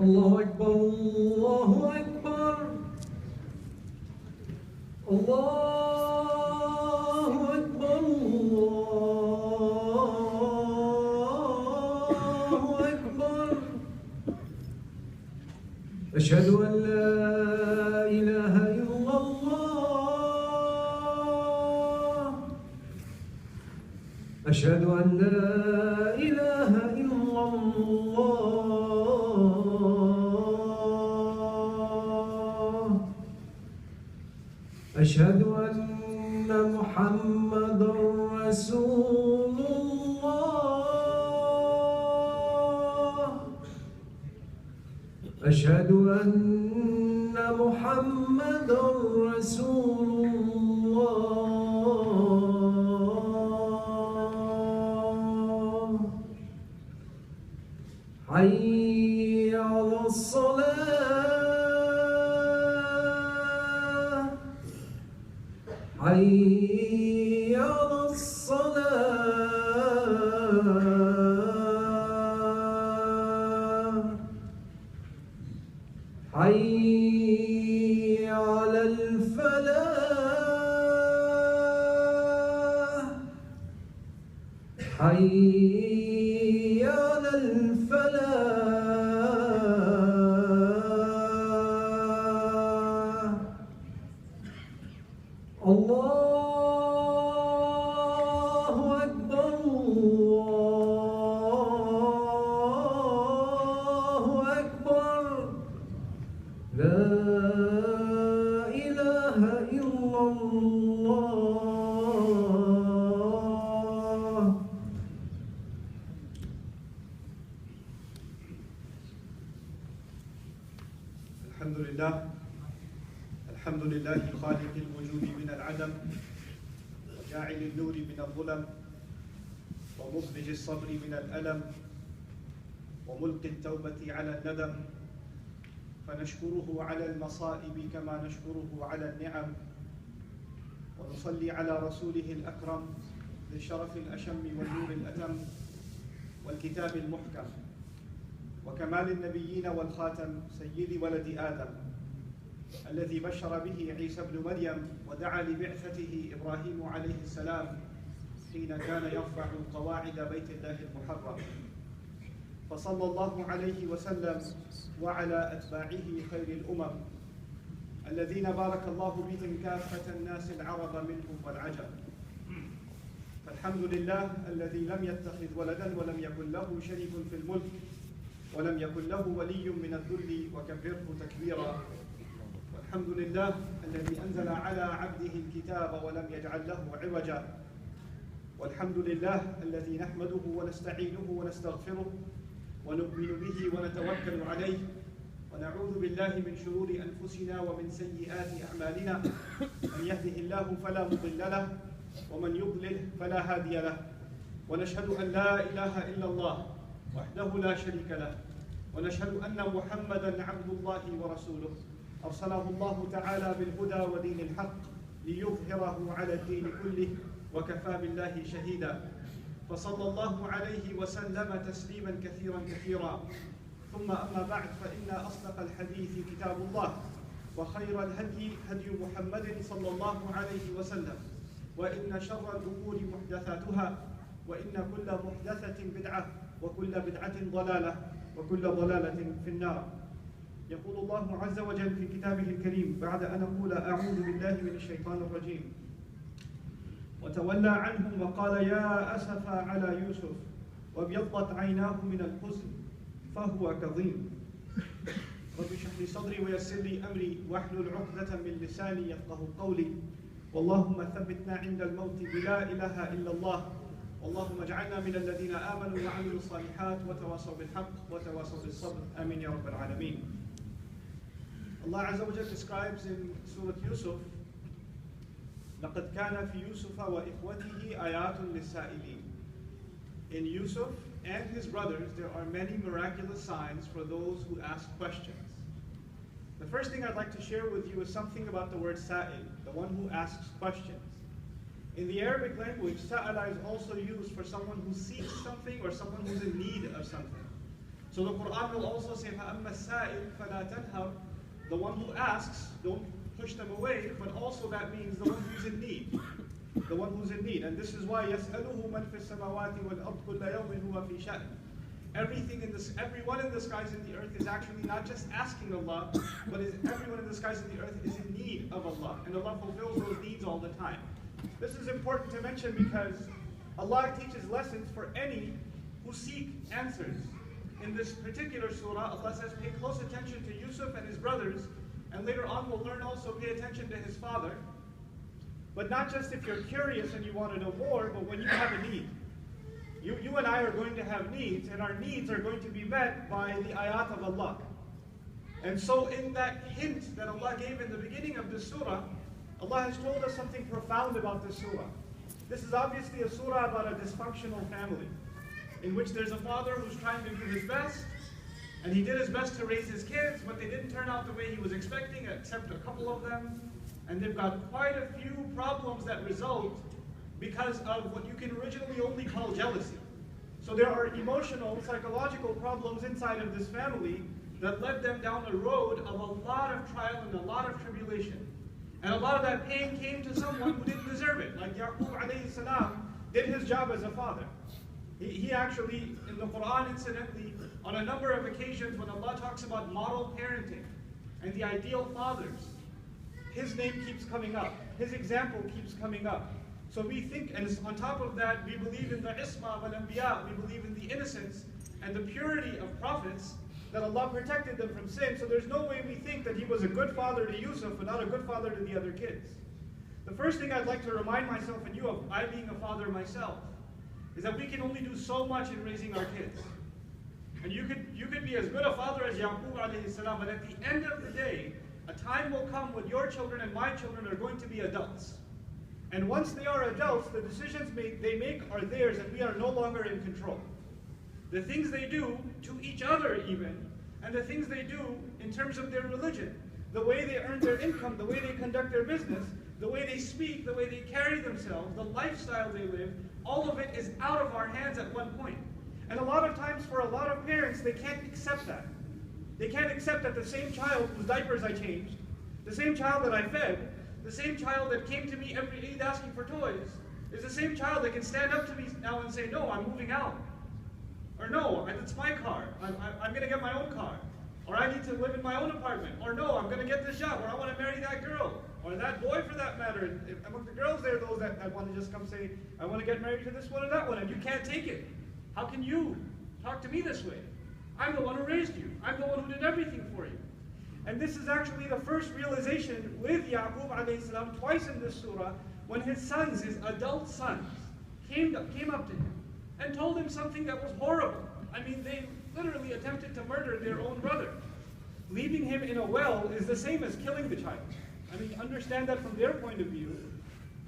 الله أكبر الله أكبر الله أكبر الله أكبر أشهد أن لا إله إلا الله أشهد أن لا إله إلا الله أشهد أن محمدًا رسول الله أشهد أن محمدًا رسول الله حي على الصلاة حي على الصلاة حي على الفلاح حي على الفلاح الله أكبر الله أكبر لا إله إلا الله الحمد لله خالق الوجود من العدم وجاعل النور من الظلم ومخرج الصبر من الألم وملقي التوبة على الندم فنشكره على المصائب كما نشكره على النعم ونصلي على رسوله الأكرم ذي الشرف الأشم والنور الأتم والكتاب المحكم وكمال النبيين والخاتم سيد ولد آدم الذي بشر به عيسى بن مريم ودعا لبعثته إبراهيم عليه السلام حين كان يرفع قواعد بيت الله المحرم فصلى الله عليه وسلم وعلى أتباعه خير الأمم الذين بارك الله بهم كافة الناس العرب منهم والعجم فالحمد لله الذي لم يتخذ ولدا ولم يكن له شريك في الملك ولم يكن له ولي من الذل وكبره تكبيرا والحمد لله الذي أنزل على عبده الكتاب ولم يجعل له عوجا والحمد لله الذي نحمده ونستعينه ونستغفره ونؤمن به ونتوكل عليه ونعوذ بالله من شرور أنفسنا ومن سيئات أعمالنا من يهده الله فلا مضل له ومن يضلل فلا هادي له ونشهد أن لا إله إلا الله وحده لا شريك له ونشهد أن محمدًا عبد الله ورسوله أرسله الله تعالى بالهدى ودين الحق ليظهره على الدين كله وكفى بالله شهيدا فصلى الله عليه وسلم تسليما كثيرا كثيرا ثم أما بعد فإن أصدق الحديث كتاب الله وخير الهدي هدي محمد صلى الله عليه وسلم وإن شر الأمور محدثاتها وإن كل محدثة بدعة وكل بدعة ضلالة وكل ضلالة في النار يقول الله عز وجل في كتابه الكريم بعد أن أقول أعوذ بالله من الشيطان الرجيم وتولى عنهم وقال يا أسفا على يوسف وابيضت عيناه من الحزن فهو كظيم رب اشرح لي صدري ويسر لي أمري واحلل عقدة من لساني يفقه قولي اللهم ثبتنا عند الموت بلا إله إلا الله اللهم اجعلنا من الذين آمنوا وعملوا الصالحات وتواصوا بالحق وتواصوا بالصبر آمين يا رب العالمين. Allah Azza wa Jalla describes in Surah Yusuf لقد كان في يوسف وإخوته آيات للسائلين. In Yusuf and his brothers there are many miraculous signs for those who ask questions. The first thing I'd like to share with you is something about the word sa'il, the one who asks questions. In the Arabic language, sa'ala is also used for someone who seeks something or someone who's in need of something. So the Quran will also say, فَأَمَّا السَّائِلْ فَلَا تَنْهَرْ. The one who asks, don't push them away, but also that means the one who's in need. The one who's in need. And this is why يَسْأَلُهُ مَنْ فِي السَّمَاوَاتِ وَالْأَرْضِ كُلَّ يَوْمٍ هُوَ فِي شَأْنٍ. Everyone in the skies and the earth is actually not just asking Allah, but everyone in the skies and the earth is in need of Allah. And Allah fulfills those needs all the time. This is important to mention because Allah teaches lessons for any who seek answers. In this particular surah, Allah says, pay close attention to Yusuf and his brothers, and later on we'll learn also pay attention to his father. But not just if you're curious and you want to know more, but when you have a need. You and I are going to have needs, and our needs are going to be met by the ayat of Allah. And so in that hint that Allah gave in the beginning of this surah, Allah has told us something profound about this surah. This is obviously a surah about a dysfunctional family, in which there's a father who's trying to do his best, and he did his best to raise his kids, but they didn't turn out the way he was expecting, except a couple of them. And they've got quite a few problems that result because of what you can originally only call jealousy. So there are emotional, psychological problems inside of this family that led them down a road of a lot of trial and a lot of tribulation. And a lot of that pain came to someone who didn't deserve it. Like Yaqub alayhi salam did his job as a father. He actually, in the Quran incidentally, on a number of occasions when Allah talks about model parenting and the ideal fathers, his name keeps coming up. His example keeps coming up. So we think, and on top of that, we believe in the isma wal anbiya, we believe in the innocence and the purity of prophets, that Allah protected them from sin. So there's no way we think that he was a good father to Yusuf, but not a good father to the other kids. The first thing I'd like to remind myself and you of, I being a father myself, is that we can only do so much in raising our kids. And you could be as good a father as Yaqub alayhi salam, but at the end of the day, a time will come when your children and my children are going to be adults. And once they are adults, the decisions they make are theirs, and we are no longer in control. The things they do to each other even, and the things they do in terms of their religion, the way they earn their income, the way they conduct their business, the way they speak, the way they carry themselves, the lifestyle they live, all of it is out of our hands at one point. And a lot of times for a lot of parents, they can't accept that. They can't accept that the same child whose diapers I changed, the same child that I fed, the same child that came to me every Eid asking for toys, is the same child that can stand up to me now and say, no, I'm moving out. Or no, it's my car, I'm going to get my own car. Or I need to live in my own apartment. Or no, I'm going to get this job. Or I want to marry that girl. Or that boy for that matter. And among the girls there are those that want to just come say, I want to get married to this one or that one. And you can't take it. How can you talk to me this way? I'm the one who raised you. I'm the one who did everything for you. And this is actually the first realization with Yaqub alayhi salam twice in this surah, when his sons, his adult sons, came up to him and told him something that was horrible. I mean, they literally attempted to murder their own brother. Leaving him in a well is the same as killing the child. I mean, understand that from their point of view.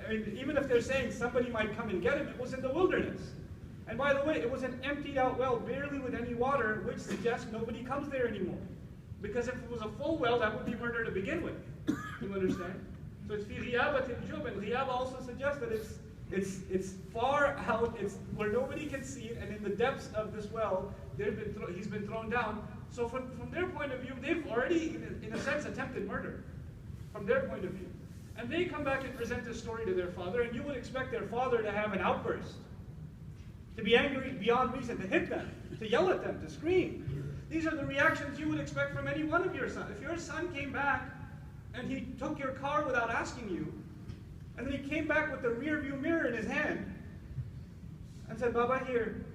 I mean, even if they're saying somebody might come and get him, it was in the wilderness. And by the way, it was an emptied out well, barely with any water, which suggests nobody comes there anymore. Because if it was a full well, that would be murder to begin with. You understand? So it's fi ghiyabat al-jub, and ghiyaba also suggests that it's far out, it's where nobody can see it, and in the depths of this well, he's been thrown down. So from their point of view, they've already, in a sense, attempted murder. From their point of view. And they come back and present this story to their father, and you would expect their father to have an outburst. To be angry beyond reason, to hit them, to yell at them, to scream. These are the reactions you would expect from any one of your sons. If your son came back and he took your car without asking you, and then he came back with the rear view mirror in his hand and said, Baba, here,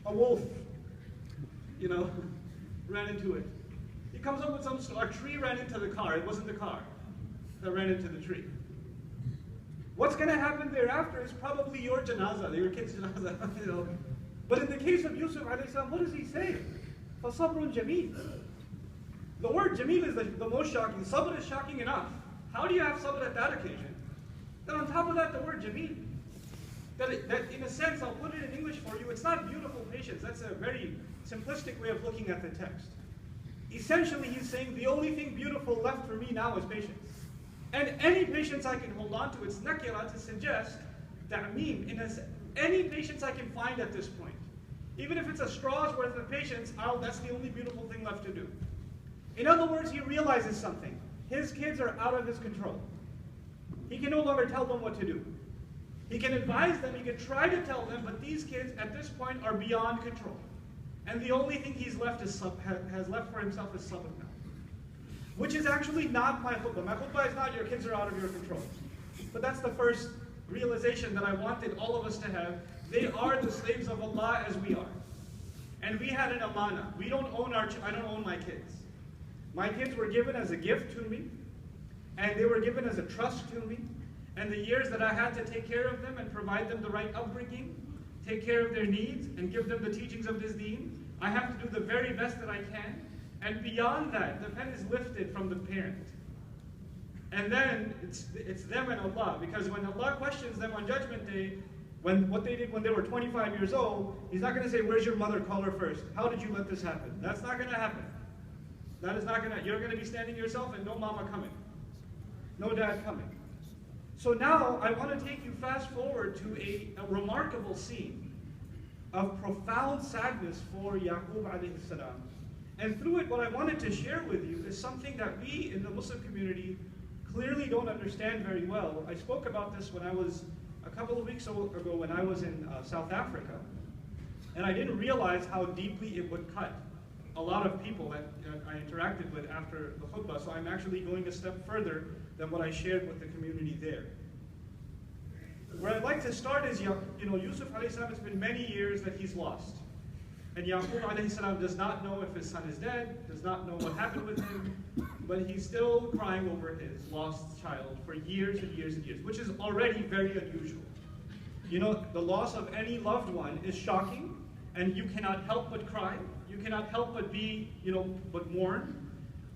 a wolf, ran into it. He comes up with a tree ran into the car. It wasn't the car that ran into the tree. What's going to happen thereafter is probably your janazah, your kid's janazah. But in the case of Yusuf alayhi salam, what does he say? فَصَبْرٌ جَمِيلٌ. The word jameel is the most shocking. Sabr is shocking enough. How do you have sabr at that occasion? Then on top of that, the word jameel. That in a sense, I'll put it in English for you, it's not beautiful patience. That's a very simplistic way of looking at the text. Essentially, he's saying the only thing beautiful left for me now is patience. And any patience I can hold on to, it's nakira to suggest ta'meem. Any patience I can find at this point. Even if it's a straw's worth of patience, that's the only beautiful thing left to do. In other words, he realizes something. His kids are out of his control. He can no longer tell them what to do. He can advise them, he can try to tell them, but these kids at this point are beyond control. And the only thing he's left has left for himself is sabr now. Which is actually not my khutbah. My khutbah is not your kids are out of your control. But that's the first realization that I wanted all of us to have. They are the slaves of Allah as we are. And we had an amana. I don't own my kids. My kids were given as a gift to me, and they were given as a trust to me. And the years that I had to take care of them and provide them the right upbringing, take care of their needs, and give them the teachings of this deen, I have to do the very best that I can. And beyond that, the pen is lifted from the parent. And then it's them and Allah, because when Allah questions them on Judgment Day, what they did when they were 25 years old, He's not going to say, where's your mother? Call her first. How did you let this happen? That's not going to happen. That is not going to, you're going to be standing yourself and no mama coming. No dad coming. So now I want to take you fast forward to a remarkable scene of profound sadness for Yaqub alayhi salam. And through it, what I wanted to share with you is something that we in the Muslim community clearly don't understand very well. I spoke about this when I was, a couple of weeks ago when I was in South Africa. And I didn't realize how deeply it would cut a lot of people that I interacted with after the khutbah. So I'm actually going a step further than what I shared with the community there. Where I'd like to start is, Yusuf alayhi salam, it's been many years that he's lost. And Yaqub alayhi salam does not know if his son is dead, does not know what happened with him, but he's still crying over his lost child for years and years and years, which is already very unusual. The loss of any loved one is shocking, and you cannot help but cry. You cannot help but be, but mourn.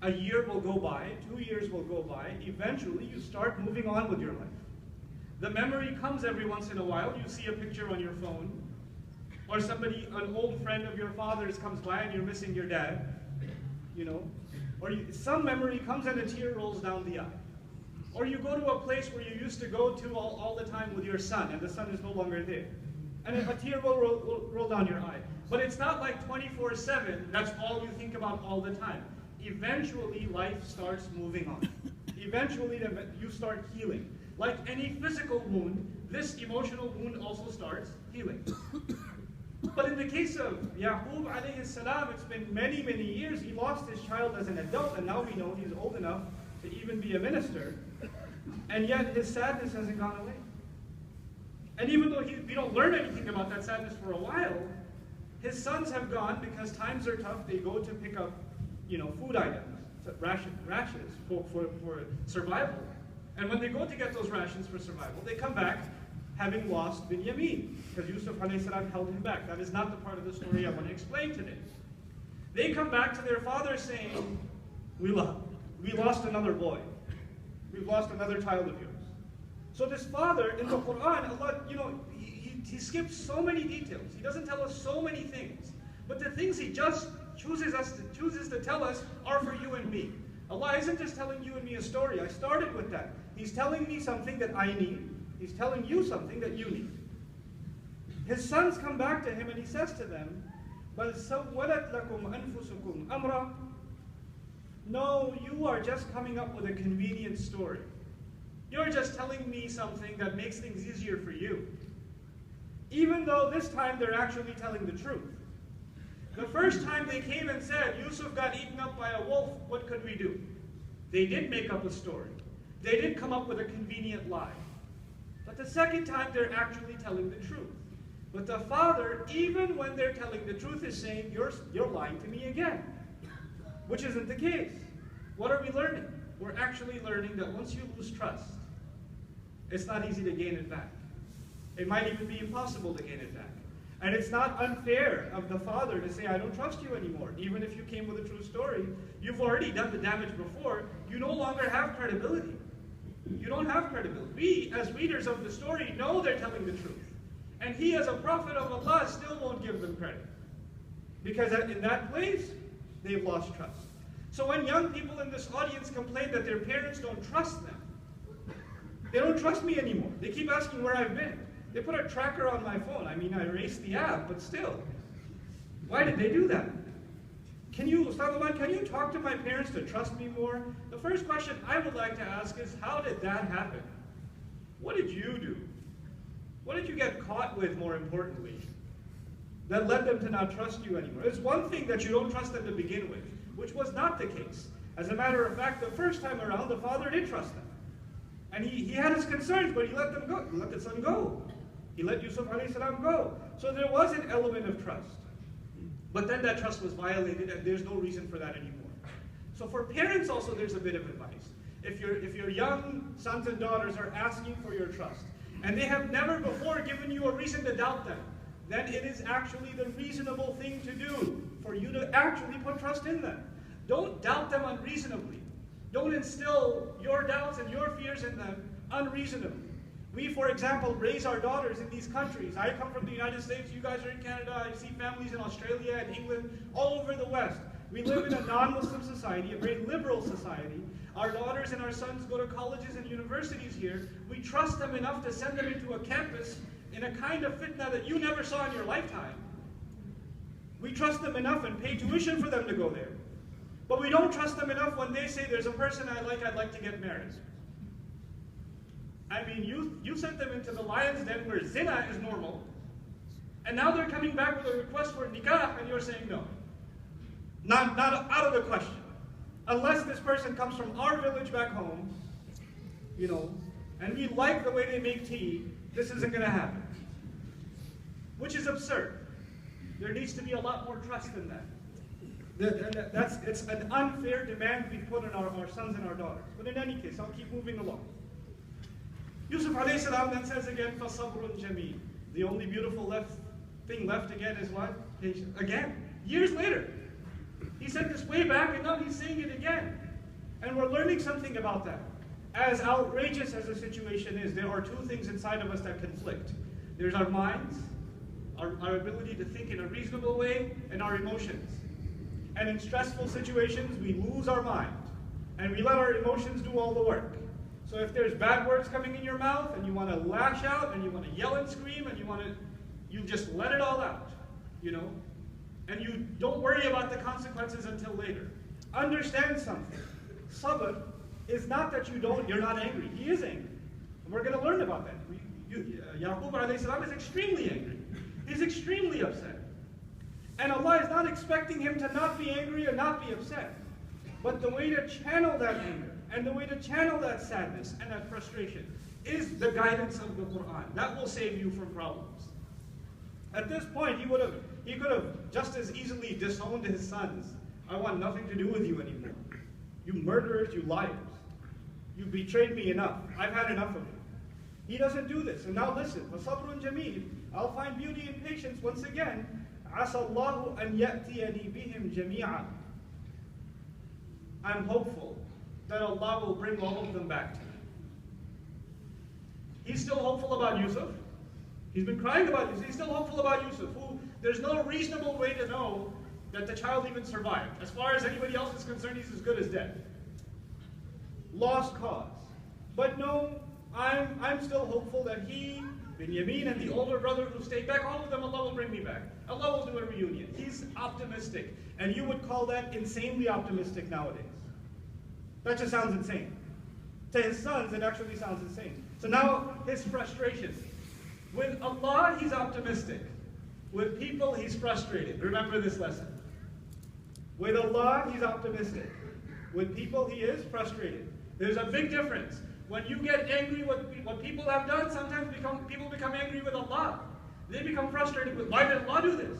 A year will go by, 2 years will go by. Eventually, you start moving on with your life. The memory comes every once in a while. You see a picture on your phone, or an old friend of your father's comes by and you're missing your dad, or some memory comes and a tear rolls down the eye. Or you go to a place where you used to go to all the time with your son, and the son is no longer there. And a tear will roll down your eye. But it's not like 24/7, that's all you think about all the time. Eventually, life starts moving on. Eventually, you start healing. Like any physical wound, this emotional wound also starts healing. But in the case of Yaqub alayhi salam, it's been many, many years. He lost his child as an adult, and now we know he's old enough to even be a minister. And yet his sadness hasn't gone away. And even though we don't learn anything about that sadness for a while, his sons have gone because times are tough. They go to pick up, food items, rations for survival. And when they go to get those rations for survival, they come back having lost Binyamin, because Yusuf alayhi salam held him back. That is not the part of the story I want to explain today. They come back to their father saying, we lost another boy. We've lost another child of yours. So this father, in the Quran, Allah, he skips so many details. He doesn't tell us so many things. But the things he just chooses to tell us are for you and me. Allah isn't just telling you and me a story. I started with that. He's telling me something that I need. He's telling you something that you need. His sons come back to him and he says to them, بَلْ سَوَّلَتْ لَكُمْ أَنفُسُكُمْ أَمْرًا. No, you are just coming up with a convenient story. You're just telling me something that makes things easier for you. Even though this time they're actually telling the truth. The first time they came and said, Yusuf got eaten up by a wolf, what could we do? They did make up a story. They did come up with a convenient lie. But the second time they're actually telling the truth. But the father, even when they're telling the truth, is saying, you're lying to me again. Which isn't the case. What are we learning? We're actually learning that once you lose trust, it's not easy to gain it back. It might even be impossible to gain it back. And it's not unfair of the father to say, I don't trust you anymore. Even if you came with a true story, you've already done the damage before. You no longer have credibility. You don't have credibility. We, as readers of the story, know they're telling the truth. And he, as a prophet of Allah, still won't give them credit. Because in that place, they've lost trust. So when young people in this audience complain that their parents don't trust them, they don't trust me anymore. They keep asking where I've been. They put a tracker on my phone. I mean, I erased the app, but still. Why did they do that? Can you talk to my parents to trust me more? The first question I would like to ask is, how did that happen? What did you do? What did you get caught with, more importantly, that led them to not trust you anymore? It's one thing that you don't trust them to begin with, which was not the case. As a matter of fact, the first time around, the father did trust them. And he had his concerns, but he let them go. He let the son go. He let Yusuf alayhi salam go. So there was an element of trust. But then that trust was violated, and there's no reason for that anymore. So for parents also, there's a bit of advice. If your young sons and daughters are asking for your trust, and they have never before given you a reason to doubt them, then it is actually the reasonable thing to do for you to actually put trust in them. Don't doubt them unreasonably. Don't instill your doubts and your fears in them unreasonably. We, for example, raise our daughters in these countries. I come from the United States, you guys are in Canada, I see families in Australia and England, all over the West. We live in a non-Muslim society, a very liberal society. Our daughters and our sons go to colleges and universities here. We trust them enough to send them into a campus in a kind of fitna that you never saw in your lifetime. We trust them enough and pay tuition for them to go there. But we don't trust them enough when they say, there's a person I'd like to get married. I mean, you sent them into the lion's den where zina is normal, and now they're coming back with a request for nikah, and you're saying no. Not out of the question. Unless this person comes from our village back home, and we like the way they make tea, this isn't going to happen. Which is absurd. There needs to be a lot more trust than that. It's an unfair demand we put on our sons and our daughters. But in any case, I'll keep moving along. Yusuf alayhi salam then says again, فَصَبْرٌ جَمِيلٌ. The only beautiful thing left again is what? Patience. Again, years later. He said this way back, and now he's saying it again. And we're learning something about that. As outrageous as the situation is, there are two things inside of us that conflict. There's our minds, our ability to think in a reasonable way, and our emotions. And in stressful situations, we lose our mind, and we let our emotions do all the work. So if there's bad words coming in your mouth, and you want to lash out, and you want to yell and scream, and you just let it all out, and you don't worry about the consequences until later. Understand something. Sabr is not that you're not angry. He is angry. And we're going to learn about that. Yaqub alayhi salam is extremely angry. He's extremely upset. And Allah is not expecting him to not be angry or not be upset. But the way to channel that anger and the way to channel that sadness and that frustration is the guidance of the Quran. That will save you from problems. At this point, he could have just as easily disowned his sons. I want nothing to do with you anymore. You murderers, you liars. You betrayed me enough. I've had enough of you. He doesn't do this. And now listen, فَصَبْرٌ جَمِيلٌ. I'll find beauty and patience once again. عَسَى اللَّهُ أَنْ يَأْتِيَنِي بِهِمْ جَمِيعًا. I'm hopeful that Allah will bring all of them back to me. He's still hopeful about Yusuf. He's been crying about Yusuf. He's still hopeful about Yusuf, who there's no reasonable way to know that the child even survived. As far as anybody else is concerned, he's as good as dead. Lost cause. But no, I'm still hopeful that he, Binyamin, and the older brother who stayed back, all of them, Allah will bring me back. Allah will do a reunion. He's optimistic. And you would call that insanely optimistic nowadays. That just sounds insane. To his sons, it actually sounds insane. So now, his frustration. With Allah, he's optimistic. With people, he's frustrated. Remember this lesson. With Allah, he's optimistic. With people, he is frustrated. There's a big difference. When you get angry with what people have done, sometimes people become angry with Allah. They become frustrated with, why did Allah do this?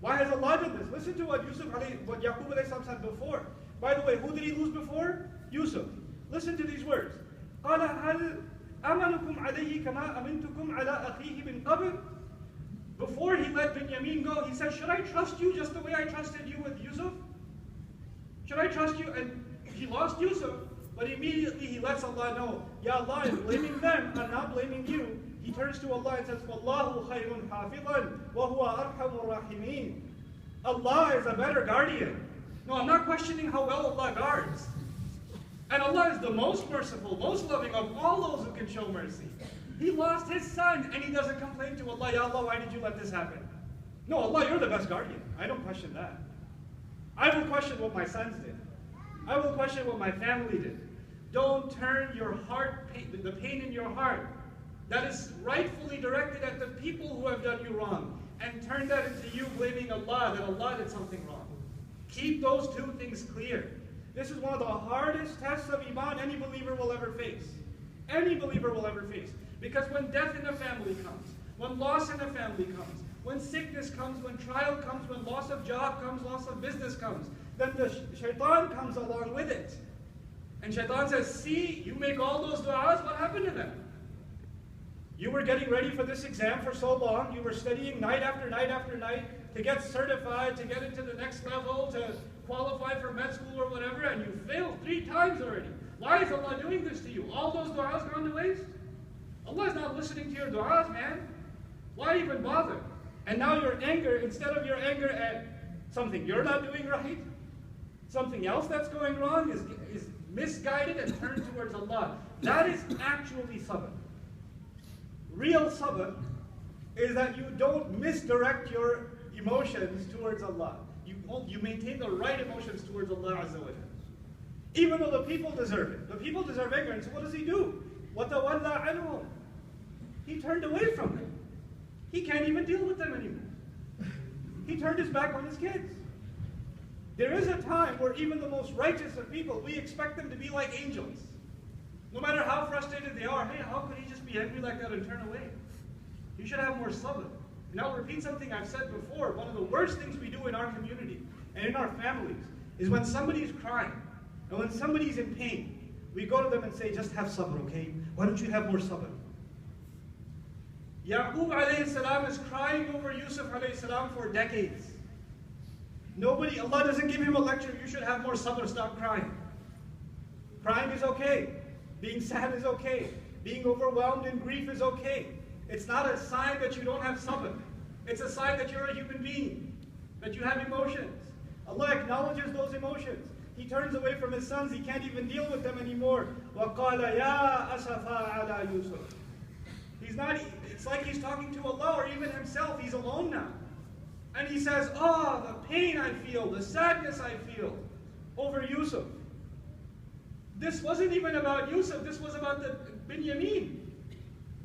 Why has Allah done this? Listen to what Yaqub alayhi salam said before. By the way, who did he lose before? Yusuf. Listen to these words. قَالَ هَلْ أَمَنُكُمْ عَلَيْهِ كَمَا أَمِنْتُكُمْ عَلَىٰ أَخِيهِ مِنْ قَبْلِ. Before he let Binyamin go, he said, should I trust you just the way I trusted you with Yusuf? Should I trust you? And he lost Yusuf, but immediately he lets Allah know, Ya Allah, I'm blaming them, I'm not blaming you. He turns to Allah and says, وَاللَّهُ خَيْرٌ حَافِظًا وَهُوَ أَرْحَمُ الرَّاحِمِينَ. Allah is a better guardian. No, I'm not questioning how well Allah guards. And Allah is the most merciful, most loving of all those who can show mercy. He lost his son and he doesn't complain to Allah, Ya Allah, why did you let this happen? No, Allah, you're the best guardian. I don't question that. I will question what my sons did. I will question what my family did. Don't turn your heart, the pain in your heart that is rightfully directed at the people who have done you wrong, and turn that into you blaming Allah, that Allah did something wrong. Keep those two things clear. This is one of the hardest tests of Iman any believer will ever face. Any believer will ever face. Because when death in a family comes, when loss in a family comes, when sickness comes, when trial comes, when loss of job comes, loss of business comes, then the shaitan comes along with it. And shaitan says, see, you make all those du'as, what happened to them? You were getting ready for this exam for so long, you were studying night after night after night to get certified, to get into the next level, to qualify for med school or whatever, and you failed 3 times already. Why is Allah doing this to you? All those du'as gone to waste? Allah is not listening to your du'as, man. Why even bother? And now your anger, instead of your anger at something you're not doing right, something else that's going wrong is misguided and turned towards Allah. That is actually sabr. Real sabr is that you don't misdirect your emotions towards Allah. You maintain the right emotions towards Allah Azza wa Jalla. Even though the people deserve it. The people deserve anger. And so what does he do? وَتَوَلَّى عَنْهُمْ. He turned away from them. He can't even deal with them anymore. He turned his back on his kids. There is a time where even the most righteous of people, we expect them to be like angels. No matter how frustrated they are, hey, how could he just be angry like that and turn away? You should have more sabr. And I'll repeat something I've said before. One of the worst things we do in our community and in our families is when somebody's crying and when somebody's in pain, we go to them and say, just have sabr, okay? Why don't you have more sabr? Yaqub alayhi salam is crying over Yusuf alayhi salam for decades. Allah doesn't give him a lecture, you should have more sabr, stop crying. Crying is okay. Being sad is okay. Being overwhelmed in grief is okay. It's not a sign that you don't have sabr. It's a sign that you're a human being, that you have emotions. Allah acknowledges those emotions. He turns away from his sons, he can't even deal with them anymore. وَقَالَ يَا أَسَفَا عَلَى يُوسُف. It's like he's talking to Allah or even himself, he's alone now. And he says, oh, the pain I feel, the sadness I feel over Yusuf. This wasn't even about Yusuf, this was about the Binyamin.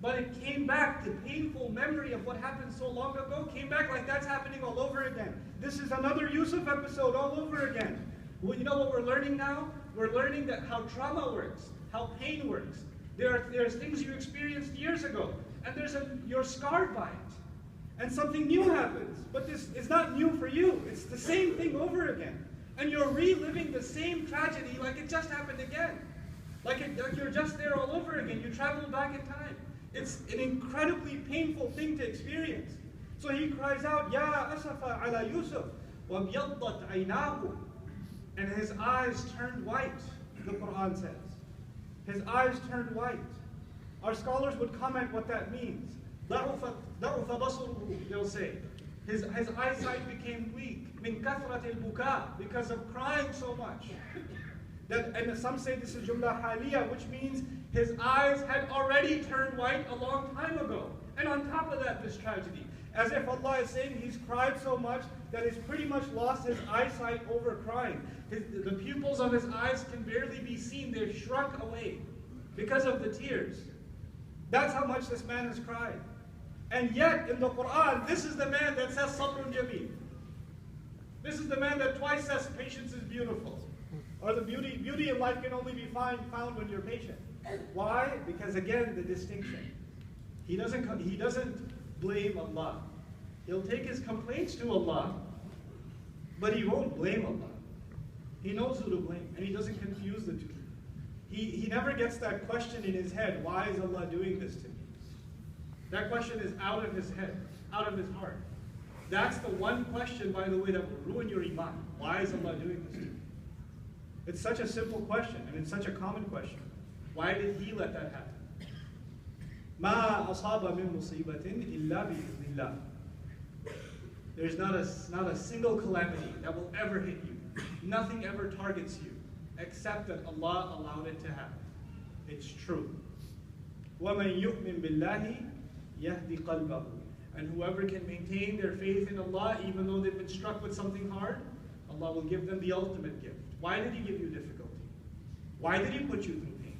But it came back, the painful memory of what happened so long ago came back like that's happening all over again. This is another Yusuf episode all over again. Well, you know what we're learning now? We're learning that how trauma works, how pain works. There's things you experienced years ago, and you're scarred by it. And something new happens, but this is not new for you. It's the same thing over again. And you're reliving the same tragedy like it just happened again. Like you're just there all over again. You traveled back in time. It's an incredibly painful thing to experience. So he cries out, Ya asafa ala Yusuf, wa biyaddat aynahu. And his eyes turned white, the Quran says. His eyes turned white. Our scholars would comment what that means. They'll say. His eyesight became weak. Min kathrat al-buka, because of crying so much. And some say this is Jumla Haliyah, which means his eyes had already turned white a long time ago. And on top of that, this tragedy. As if Allah is saying he's cried so much that he's pretty much lost his eyesight over crying. The pupils of his eyes can barely be seen. They've shrunk away because of the tears. That's how much this man has cried. And yet, in the Quran, this is the man that says Sabrun Jameel. This is the man that twice says patience is beautiful. Or the beauty in life can only be found when you're patient. Why? Because again, the distinction. He doesn't blame Allah. He'll take his complaints to Allah, but he won't blame Allah. He knows who to blame, and he doesn't confuse the two. He never gets that question in his head, why is Allah doing this to me? That question is out of his head, out of his heart. That's the one question, by the way, that will ruin your iman. Why is Allah doing this to me? It's such a simple question, and it's such a common question. Why did he let that happen? مَا أَصَابَ مِن مُصِيبَةٍ إِلَّا بِإِذْنِ اللَّهِ. There's not a single calamity that will ever hit you. Nothing ever targets you, except that Allah allowed it to happen. It's true. وَمَن يُؤْمِن بِاللَّهِ يَهْدِ قَلْبَهُ. And whoever can maintain their faith in Allah, even though they've been struck with something hard, Allah will give them the ultimate gift. Why did He give you difficulty? Why did He put you through pain?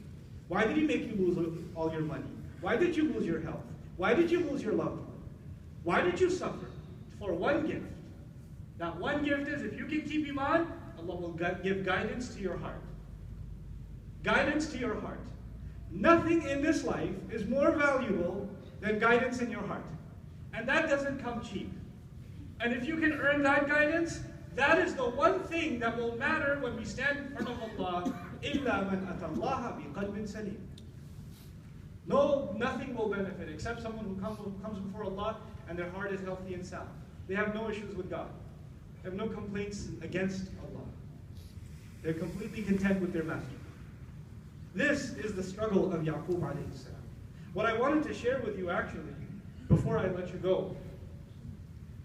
Why did He make you lose all your money? Why did you lose your health? Why did you lose your loved one? Why did you suffer? For one gift. That one gift is, if you can keep Iman, Allah will give guidance to your heart. Guidance to your heart. Nothing in this life is more valuable than guidance in your heart. And that doesn't come cheap. And if you can earn that guidance, that is the one thing that will matter when we stand in front of Allah. إِلَّا مَنْ أَتَى اللَّهَ بِقَلْبٍ سَلِيمٍ. No, nothing will benefit except someone who comes before Allah and their heart is healthy and sound. They have no issues with God. They have no complaints against Allah. They're completely content with their master. This is the struggle of Yaqub alayhi salam. What I wanted to share with you actually, before I let you go,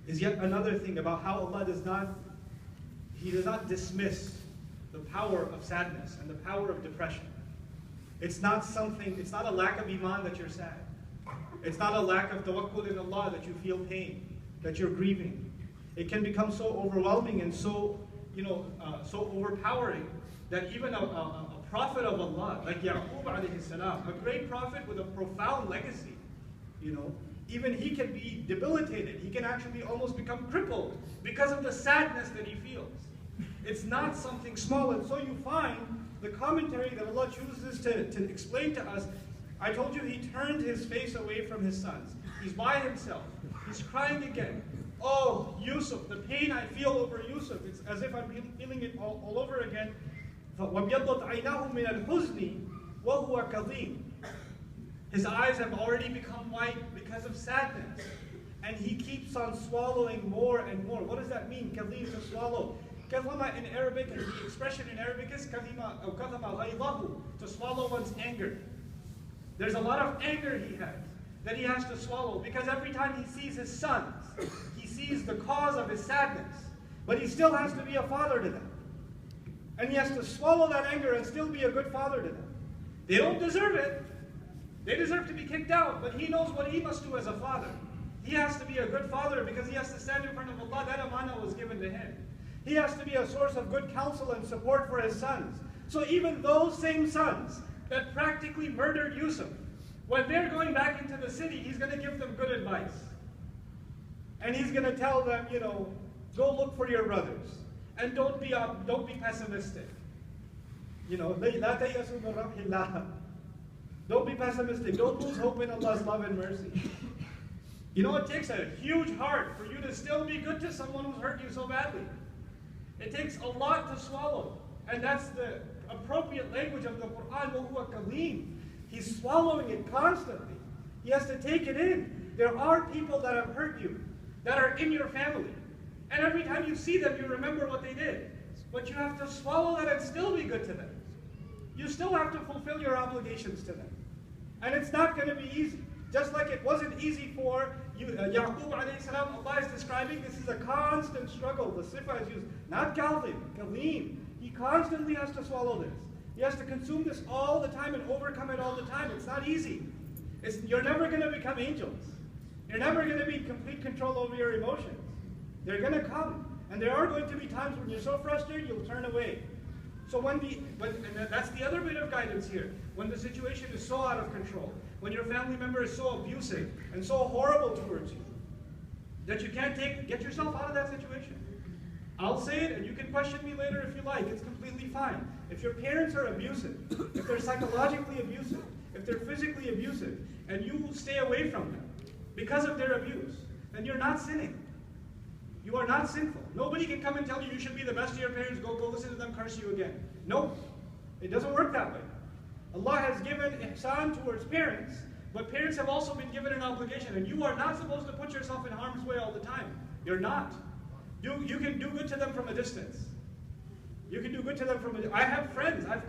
is yet another thing about how Allah does not dismiss the power of sadness and the power of depression. It's not a lack of Iman that you're sad. It's not a lack of tawakkul in Allah that you feel pain, that you're grieving. It can become so overwhelming and so overpowering that even a prophet of Allah, like Yaqub alayhi salam, a great prophet with a profound legacy, even he can be debilitated. He can actually almost become crippled because of the sadness that he feels. It's not something small. And so you find the commentary that Allah chooses to explain to us. I told you He turned His face away from His sons. He's by Himself. He's crying again. Oh, Yusuf, the pain I feel over Yusuf. It's as if I'm feeling it all over again. وَابْيَضَّتْ عَيْنَاهُ مِنَ الْحُزْنِ وَهُوَ كَظِيمٌ. His eyes have already become white because of sadness. And he keeps on swallowing more and more. What does that mean? Kadhim, to swallow. Kadhama in Arabic, and the expression in Arabic is kadhima ghaydahu, to swallow one's anger. There's a lot of anger he has that he has to swallow because every time he sees his sons, he sees the cause of his sadness. But he still has to be a father to them. And he has to swallow that anger and still be a good father to them. They don't deserve it. They deserve to be kicked out, but he knows what he must do as a father. He has to be a good father because he has to stand in front of Allah. That amana was given to him. He has to be a source of good counsel and support for his sons. So even those same sons that practically murdered Yusuf, when they're going back into the city, he's going to give them good advice. And he's going to tell them, go look for your brothers. And don't be pessimistic. لا تيأسوا من روح الله. Don't be pessimistic. Don't lose hope in Allah's love and mercy. It takes a huge heart for you to still be good to someone who's hurt you so badly. It takes a lot to swallow. And that's the appropriate language of the Quran. وَهُوَ كَظِيمٌ. He's swallowing it constantly. He has to take it in. There are people that have hurt you, that are in your family. And every time you see them, you remember what they did. But you have to swallow that and still be good to them. You still have to fulfill your obligations to them. And it's not going to be easy. Just like it wasn't easy for Yaqub alayhi salam, Allah is describing this is a constant struggle. The sifa is used, not Kaldim, Kalim. He constantly has to swallow this. He has to consume this all the time and overcome it all the time. It's not easy. You're never going to become angels. You're never going to be in complete control over your emotions. They're going to come. And there are going to be times when you're so frustrated, you'll turn away. So and that's the other bit of guidance here. When the situation is so out of control, when your family member is so abusive and so horrible towards you, that you can't get yourself out of that situation. I'll say it and you can question me later if you like. It's completely fine. If your parents are abusive, if they're psychologically abusive, if they're physically abusive, and you stay away from them because of their abuse, then you're not sinning. You are not sinful. Nobody can come and tell you you should be the best of your parents, go listen to them curse you again. No, it doesn't work that way. Allah has given ihsan towards parents, but parents have also been given an obligation, and you are not supposed to put yourself in harm's way all the time. You're not. You can do good to them from a distance. You can do good to them from a... I have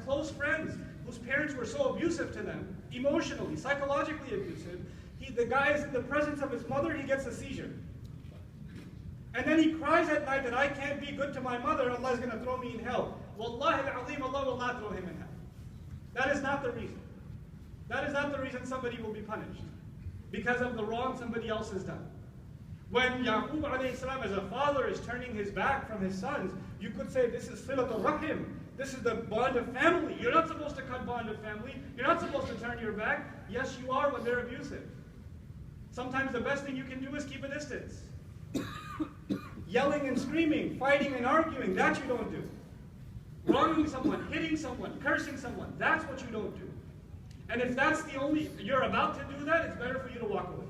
close friends whose parents were so abusive to them, emotionally, psychologically abusive. The guy is in the presence of his mother, he gets a seizure. And then he cries at night that I can't be good to my mother, Allah is going to throw me in hell. Wallahi al-azim, Allah will not throw him in hell. That is not the reason. That is not the reason somebody will be punished. Because of the wrong somebody else has done. When Yaqub alayhi salam as a father is turning his back from his sons, you could say this is silatul rahim. This is the bond of family. You're not supposed to cut bond of family. You're not supposed to turn your back. Yes, you are when they're abusive. Sometimes the best thing you can do is keep a distance. Yelling and screaming, fighting and arguing, that you don't do. Wronging someone, hitting someone, cursing someone, that's what you don't do. And if that's the only, you're about to do that, it's better for you to walk away.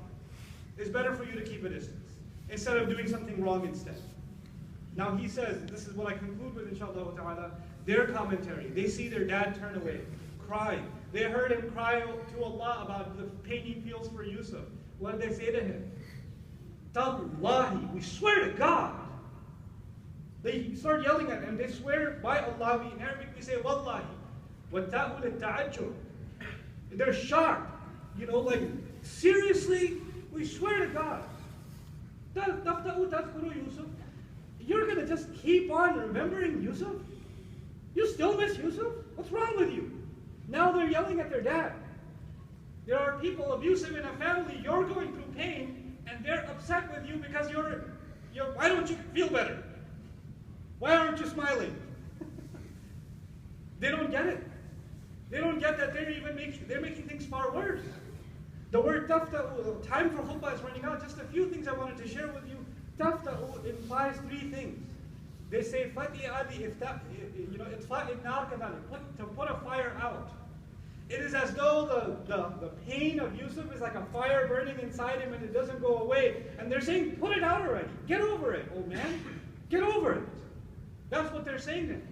It's better for you to keep a distance instead of doing something wrong instead. Now he says, this is what I conclude with inshallah ta'ala, their commentary. They see their dad turn away, cry. They heard him cry to Allah about the pain he feels for Yusuf. What did they say to him? Tallahi, we swear to God. They start yelling at him. They swear by Allah. In Arabic we say Wallahi. وَالتَّأُ لِلتَّعَجُّبِ. They're sharp. You know, like, seriously, we swear to God. You're going to just keep on remembering Yusuf? You still miss Yusuf? What's wrong with you? Now they're yelling at their dad. There are people abusive in a family. You're going through pain, and they're upset with you because you're why don't you feel better? Why aren't you smiling? They don't get it. They don't get that they're making things far worse. The word tafta'u, time for khutbah is running out. Just a few things I wanted to share with you. Tafta'u implies three things. They say to put a fire out. It is as though the pain of Yusuf is like a fire burning inside him and it doesn't go away. And they're saying, put it out already. Get over it, old man. Get over it. That's what they're saying to him.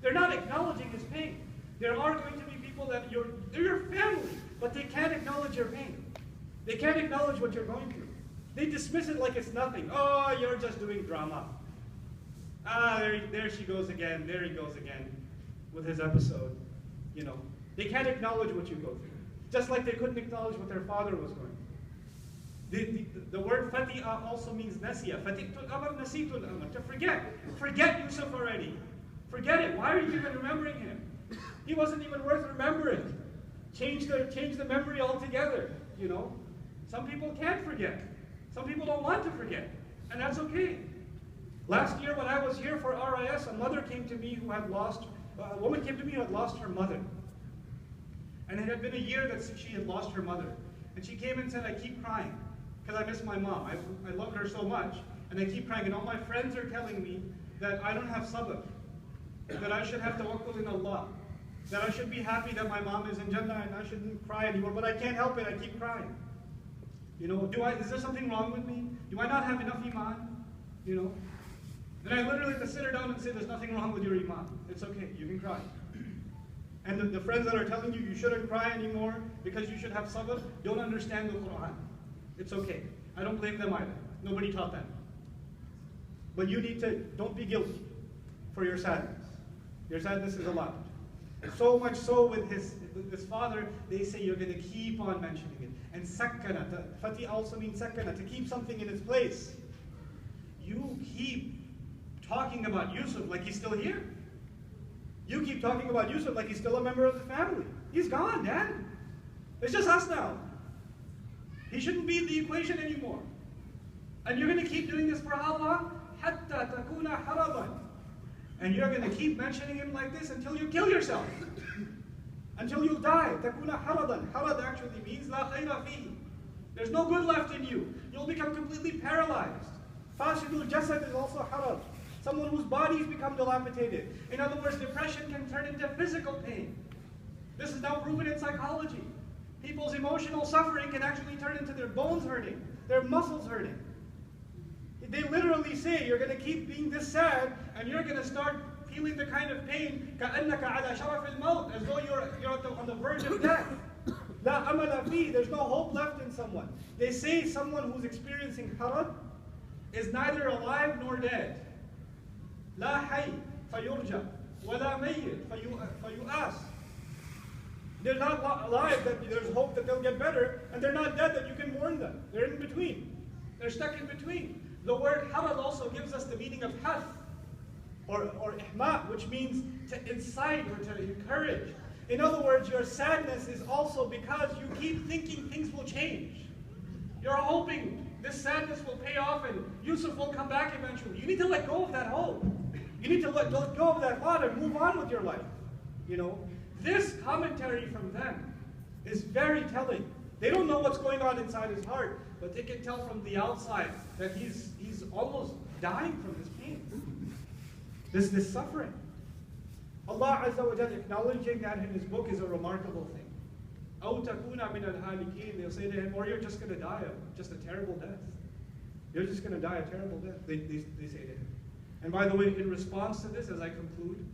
They're not acknowledging his pain. There are going to be people that they're your family, but they can't acknowledge your pain. They can't acknowledge what you're going through. They dismiss it like it's nothing. Oh, you're just doing drama. Ah, there she goes again. There he goes again with his episode. You know, they can't acknowledge what you go through. Just like they couldn't acknowledge what their father was going through. The word fati'a also means nasiya. Fati'tul amr, nasitul amr. To forget. Forget Yusuf already. Forget it. Why are you even remembering him? He wasn't even worth remembering. Change the memory altogether, you know. Some people can't forget. Some people don't want to forget. And that's okay. Last year when I was here for RIS, a woman came to me who had lost her mother. And it had been a year that she had lost her mother. And she came and said, I keep crying because I miss my mom. I love her so much. And I keep crying. And all my friends are telling me that I don't have sabr, that I should have tawakkul in Allah, that I should be happy that my mom is in Jannah and I shouldn't cry anymore. But I can't help it. I keep crying. You know, is there something wrong with me? Do I not have enough iman? You know? And I literally have to sit her down and say, there's nothing wrong with your iman. It's okay, you can cry. And the friends that are telling you shouldn't cry anymore because you should have sabr, don't understand the Quran. It's okay. I don't blame them either. Nobody taught them. But you need to, don't be guilty for your sadness. Your sadness is allowed. So much so with this father, they say you're going to keep on mentioning it. And sakkana, fati also means sakkana, to keep something in its place. You keep talking about Yusuf like he's still here. You keep talking about Yusuf like he's still a member of the family. He's gone, Dad. It's just us now. He shouldn't be in the equation anymore. And you're going to keep doing this for how long? حَتَّى تَكُونَ حَرَضًا. And you're going to keep mentioning him like this until you kill yourself. Until you die. تَكُونَ حَرَضًا. Harad actually means لَا خَيْرَ فِيهِ. There's no good left in you. You'll become completely paralyzed. فَاشِدُ الْجَسَدِ is also harad. Someone whose bodies become dilapidated. In other words, depression can turn into physical pain. This is now proven in psychology. People's emotional suffering can actually turn into their bones hurting, their muscles hurting. They literally say you're going to keep being this sad and you're going to start feeling the kind of pain كَأَنَّكَ عَلَى شَرَفِ الْمَوْتِ, as though you're on the verge of death. لَا أَمَلَ فِيهِ, there's no hope left in someone. They say someone who's experiencing harad is neither alive nor dead. لا حي فيرجى ولا ميت فيؤاس. They're not alive that there's hope that they'll get better, and they're not dead that you can warn them. They're in between. They're stuck in between. The word harad also gives us the meaning of hath or ihma, which means to incite or to encourage. In other words, your sadness is also because you keep thinking things will change. You're hoping This sadness will pay off and Yusuf will come back eventually. You need to let go of that hope. You need to let go of that thought and move on with your life. You know, this commentary from them is very telling. They don't know what's going on inside his heart, but they can tell from the outside that he's almost dying from this pain, this suffering. Allah Azza wa Jalla acknowledging that in his book is a remarkable thing. أَوْ تَكُونَ مِنَ الْهَالِكِينَ. They'll say to him, or you're just going to die just a terrible death. You're just going to die a terrible death, they say to him. And by the way, in response to this, as I conclude,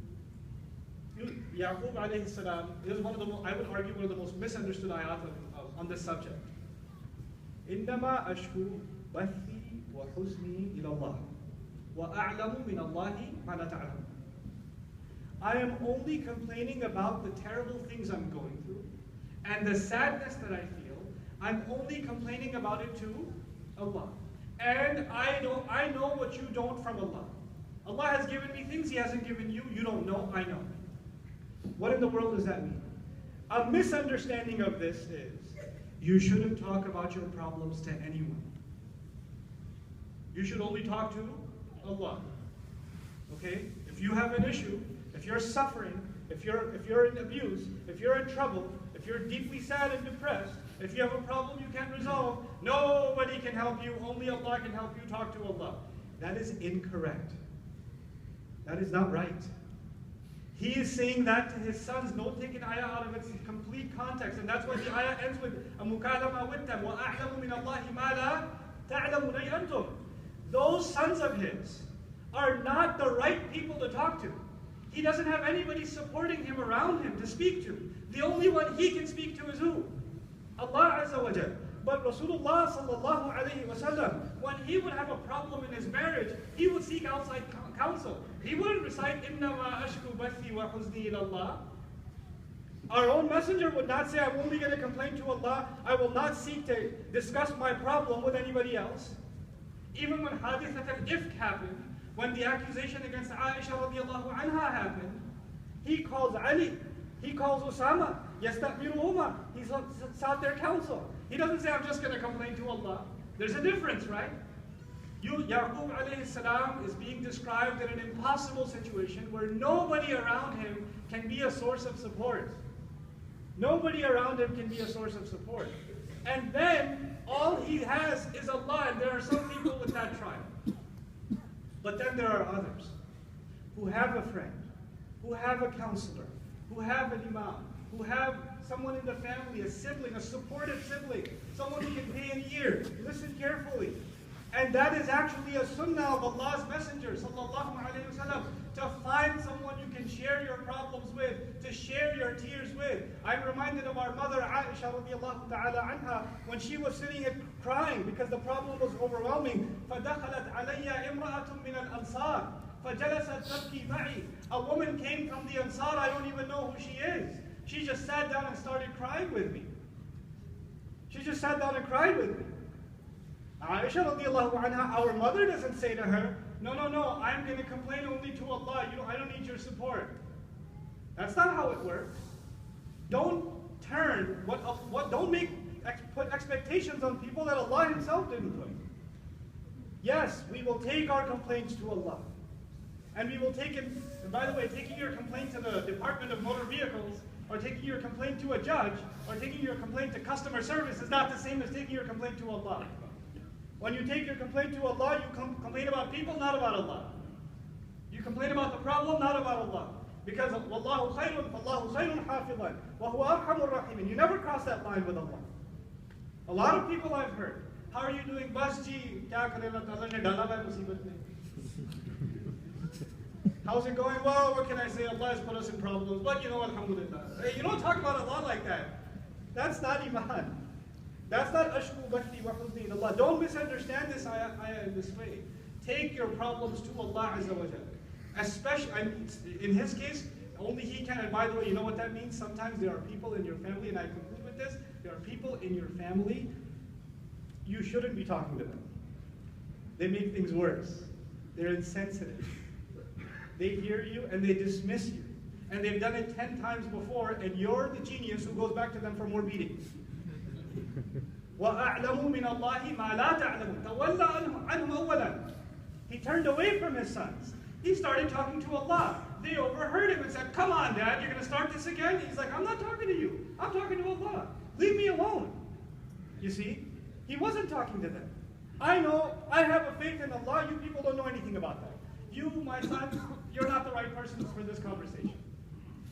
Yaqub alayhi salam is one of the, I would argue, one of the most misunderstood ayat on this subject. إِنَّمَا أَشْكُو بَثِّي وَحُزْنِي إِلَى اللَّهِ وَأَعْلَمُ مِنَ اللَّهِ مَا لَا تَعْلَمُ. I am only complaining about the terrible things I'm going through and the sadness that I feel. I'm only complaining about it to Allah. And I know what you don't from Allah. Allah has given me things He hasn't given you. You don't know, I know. What in the world does that mean? A misunderstanding of this is you shouldn't talk about your problems to anyone. You should only talk to Allah. Okay? If you have an issue, if you're suffering, if you're in abuse, if you're in trouble, if you're deeply sad and depressed, if you have a problem you can't resolve, nobody can help you, only Allah can help you, talk to Allah. That is incorrect. That is not right. He is saying that to his sons. Don't take an ayah out of its complete context. And that's why the ayah ends with a mukalama with them. وَأَعْلَمُ مِنَ اللَّهِ مَا لَا تَعْلَمُونَ أَنْتُمْ. Those sons of his are not the right people to talk to. He doesn't have anybody supporting him around him to speak to. The only one he can speak to is who? Allah Azza wa Jal. But Rasulullah sallallahu alayhi wa sallam, when he would have a problem in his marriage, he would seek outside counsel. He wouldn't recite, إِنَّمَا أَشْكُو بَثِّي وَحُزْنِي إِلَى اللَّهِ. Our own messenger would not say, I'm only going to complain to Allah. I will not seek to discuss my problem with anybody else. Even when Hadithat al-Ifk happened, when the accusation against Aisha radiallahu anha happened, he calls Ali, he calls Usama, يَسْتَأْمِرُهُمَا. He sought their counsel. He doesn't say, I'm just going to complain to Allah. There's a difference, right? Yaqub alayhi salam is being described in an impossible situation where nobody around him can be a source of support. Nobody around him can be a source of support. And then all he has is Allah, and there are some people with that tribe. But then there are others who have a friend, who have a counselor, who have an imam, who have someone in the family, a sibling, a supportive sibling, someone who can pay an ear, listen carefully. And that is actually a sunnah of Allah's Messenger, sallallahu alayhi wa sallam, to find someone you can share your problems with, to share your tears with. I'm reminded of our mother, Aisha radiallahu ta'ala anha, when she was sitting and crying because the problem was overwhelming. فَدَخَلَتْ عَلَيَّ إِمْرَأَةٌ مِنَ الْأَنصَارِ فَجَلَسَتْ تَبْكِي مَعِي. A woman came from the Ansar, I don't even know who she is. She just sat down and started crying with me. She just sat down and cried with me. Aisha radiallahu anha, our mother doesn't say to her, no, I'm going to complain only to Allah. I don't need your support. That's not how it works. Don't turn, don't put expectations on people that Allah Himself didn't put. Yes, we will take our complaints to Allah. And we will take it, and by the way, taking your complaint to the Department of Motor Vehicles, or taking your complaint to a judge, or taking your complaint to customer service is not the same as taking your complaint to Allah. When you take your complaint to Allah, you complain about people, not about Allah. You complain about the problem, not about Allah. Because وَاللَّهُ خَيْرٌ فَاللَّهُ خَيْرٌ حَافِظًا وَهُوَ أَرْحَمُ الرَّحِيمِينَ. You never cross that line with Allah. A lot of people I've heard, how are you doing? Bas ji, kya kare Allah Ta'ala ne dala hai musibat mein. How's it going? Well, what can I say? Allah has put us in problems, but alhamdulillah. Hey, you don't talk about Allah like that. That's not iman. That's not ashku bathi wa huzni ila Allah. Don't misunderstand this ayah in this way. Take your problems to Allah Azza wa Jalla. Especially, in his case, only He can. And by the way, you know what that means? Sometimes there are people in your family, and I conclude with this, there are people in your family, you shouldn't be talking to them. They make things worse. They're insensitive. They hear you and they dismiss you. And they've done it 10 times before, and you're the genius who goes back to them for more beatings. وَأَعْلَمُ مِنَ اللَّهِ مَا لَا تَعْلَمُونَ تَوَلَّى عَنْهُمْ أَوَّلًا. He turned away from his sons. He started talking to Allah. They overheard him and said, come on, Dad, you're going to start this again? He's like, I'm not talking to you. I'm talking to Allah. Leave me alone. You see, he wasn't talking to them. I know, I have a faith in Allah. You people don't know anything about that. You, my son, you're not the right persons for this conversation.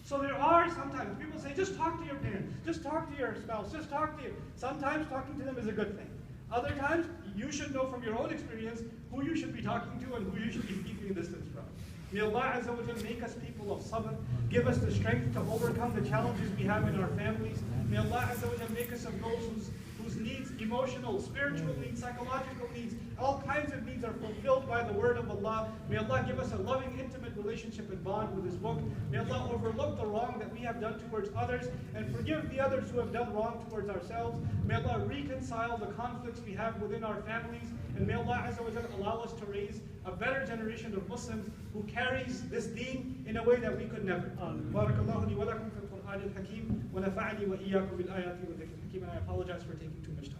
So there are sometimes people say, just talk to your parents. Just talk to your spouse. Just talk to you. Sometimes talking to them is a good thing. Other times, you should know from your own experience who you should be talking to and who you should be keeping distance from. May Allah Azza wa Jal make us people of sabr, give us the strength to overcome the challenges we have in our families. May Allah Azza wa Jal make us of those whose needs, emotional, spiritual needs, psychological needs, all kinds of needs are fulfilled by the word of Allah. May Allah give us a loving, intimate relationship and bond with His book. May Allah overlook the wrong that we have done towards others and forgive the others who have done wrong towards ourselves. May Allah reconcile the conflicts we have within our families. And may Allah Azza wa Jal allow us to raise a better generation of Muslims who carries this deen in a way that we could never. Barakallahu li wa lakum fil Qur'an al-Hakim wa nafa'ani wa iyyakum bil ayati wa dhikr al-Hakim. And I apologize for taking too much time.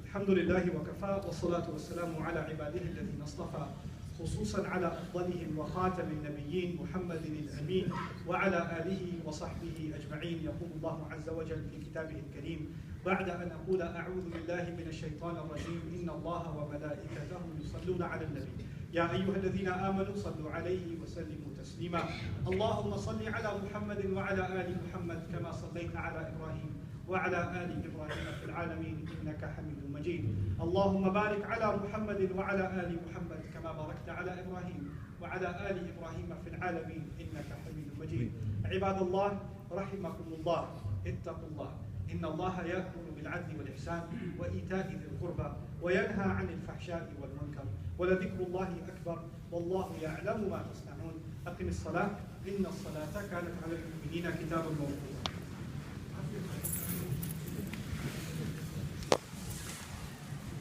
Alhamdulillah wa kafa wa salatu wa salamu ala ibadihi alladhina istafa خصوصا على أفضلهم وخاتم النبيين محمد الأمين وعلى آله وصحبه أجمعين. يقول الله عز وجل في كتابه الكريم بعد أن أقول أعوذ بالله من الشيطان الرجيم إن الله وملائكته يصلون على النبي يا أيها الذين آمنوا صلوا عليه وسلموا تسليما. اللهم صل على محمد وعلى آل محمد كما صليت على إبراهيم وعلى آل إبراهيم في العالمين إنك حميد مجيد. اللهم بارك على محمد وعلى آل محمد كما باركت على إبراهيم وعلى آل إبراهيم في العالمين إنك حميد مجيد. عباد الله رحمكم الله اتقوا الله إن الله يأمر بالعدل والإحسان وإيتاء ذي القربى وينهى عن الفحشاء والمنكر ولذكر الله أكبر والله يعلم ما تصنعون. أقم الصلاة إن الصلاة كانت على المؤمنين كتابا موقوتا.